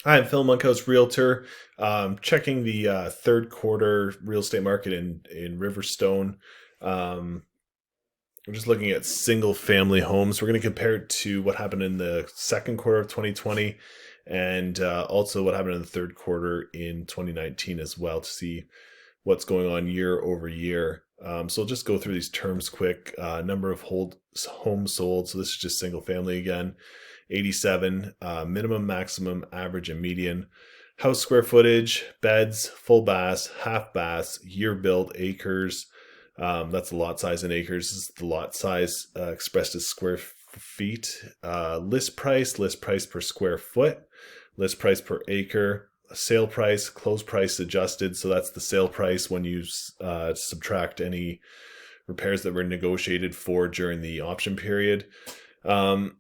Hi, I'm Phil Monkhouse, Realtor. Checking the third quarter real estate market in Riverstone. Um, I'm just looking at single family homes. We're going to compare it to what happened in the second quarter of 2020 and also what happened in the third quarter in 2019 as well to see what's going on year over year. So I'll just go through these terms quick. Number of homes sold. So this is just single family again. 87, minimum, maximum, average, and median. House square footage, beds, full baths, half baths, year built, acres. That's the lot size in acres. This is the lot size expressed as square feet. List price per square foot, list price per acre, sale price, close price adjusted. So that's the sale price when you subtract any repairs that were negotiated for during the option period. Um,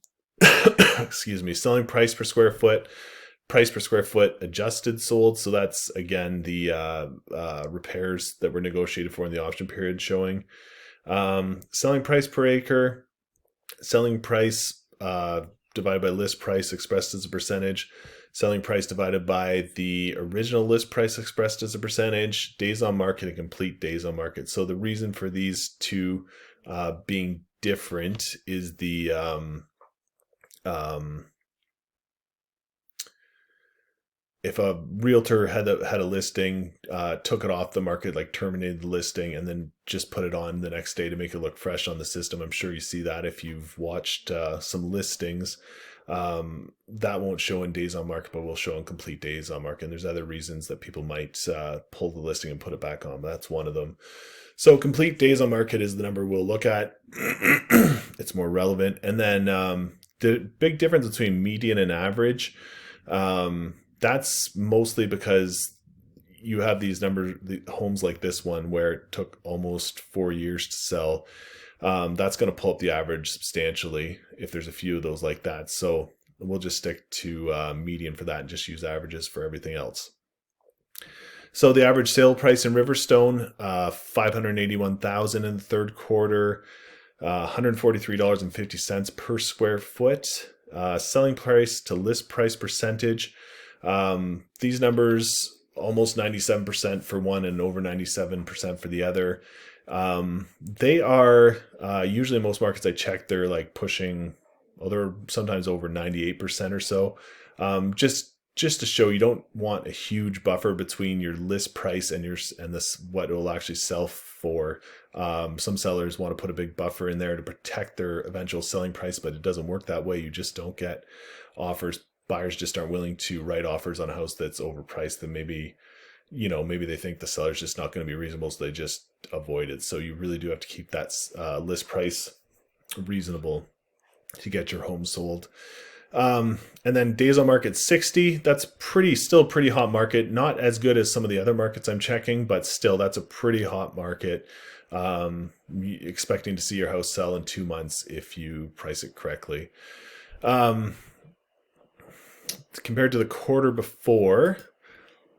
excuse me, selling price per square foot adjusted sold. So that's again the repairs that were negotiated for in the option period showing. Selling price per acre, selling price divided by list price expressed as a percentage, selling price divided by the original list price expressed as a percentage, days on market, and complete days on market. So the reason for these two being different is the um, if a realtor had a listing, took it off the market, like terminated the listing, and then just put it on the next day to make it look fresh on the system, I'm sure you see that if you've watched some listings. That won't show in days on market, but will show in complete days on market. And there's other reasons that people might pull the listing and put it back on. But that's one of them. So complete days on market is the number we'll look at. It's more relevant. And then the big difference between median and average. That's mostly because you have these the homes like this one where it took almost 4 years to sell. That's going to pull up the average substantially if there's a few of those like that. So we'll just stick to median for that and just use averages for everything else. So the average sale price in Riverstone, $581,000 in the third quarter, $143.50 per square foot. Selling price to list price percentage. These numbers almost 97% for one and over 97% for the other. They are usually in most markets I check, they're like pushing, well, they're sometimes over 98% or so. Just to show you don't want a huge buffer between your list price and this what it will actually sell for. Some sellers want to put a big buffer in there to protect their eventual selling price, but it doesn't work that way. You just don't get offers. Buyers just aren't willing to write offers on a house that's overpriced. Then maybe they think the seller's just not going to be reasonable, so they just avoid it. So you really do have to keep that list price reasonable to get your home sold. And then days on market 60, that's still pretty hot market. Not as good as some of the other markets I'm checking, but still that's a pretty hot market. Expecting to see your house sell in 2 months if you price it correctly. Compared to the quarter before,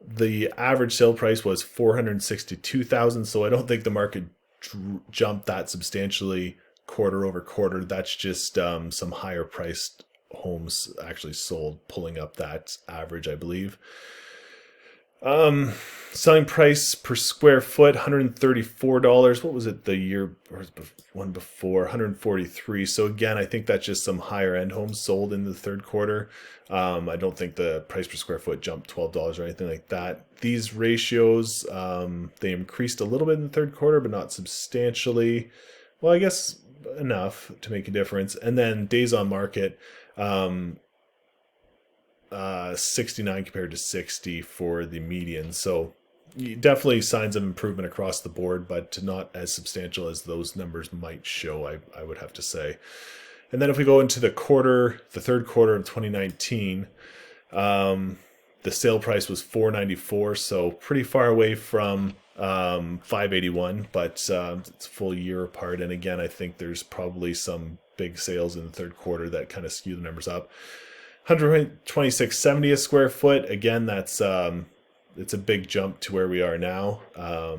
the average sale price was 462,000. So I don't think the market jumped that substantially quarter over quarter. That's just some higher priced homes actually sold, pulling up that average, I believe. Selling price per square foot, $134. What was it the year or one before? 143. So again, I think that's just some higher end homes sold in the third quarter. I don't think the price per square foot jumped $12 or anything like that. These ratios, they increased a little bit in the third quarter, but not substantially. Well, I guess enough to make a difference. And then days on market, 69 compared to 60 for the median. So definitely signs of improvement across the board, but not as substantial as those numbers might show, I would have to say. And then if we go into the third quarter of 2019, the sale price was 494, so pretty far away from 581, but it's a full year apart. And again, I think there's probably some big sales in the third quarter that kind of skew the numbers up. 126.70 a square foot. Again, that's it's a big jump to where we are now. I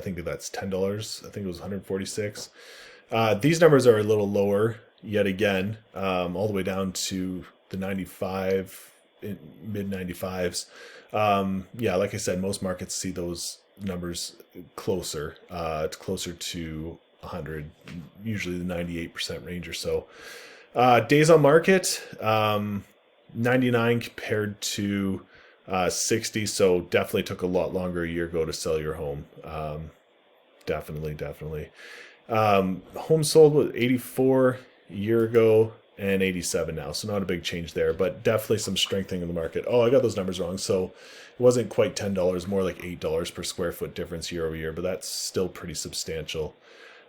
think that's $10. I think it was 146. These numbers are a little lower yet again, all the way down to the 95 in mid 95s. Yeah, like I said, most markets see those numbers closer to 100, usually the 98% range or so. Days on market, 99 compared to 60, so definitely took a lot longer a year ago to sell your home. Definitely. Home sold with 84 a year ago and 87 now, so not a big change there, but definitely some strengthening in the market. Oh, I got those numbers wrong. So it wasn't quite $10, more like $8 per square foot difference year over year, but that's still pretty substantial.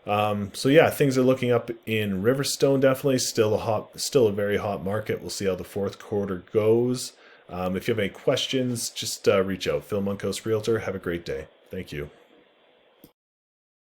So yeah, things are looking up in Riverstone. Definitely still a very hot market. We'll see how the fourth quarter goes. If you have any questions, just reach out. Phil Munkos, Realtor. Have a great day. Thank you.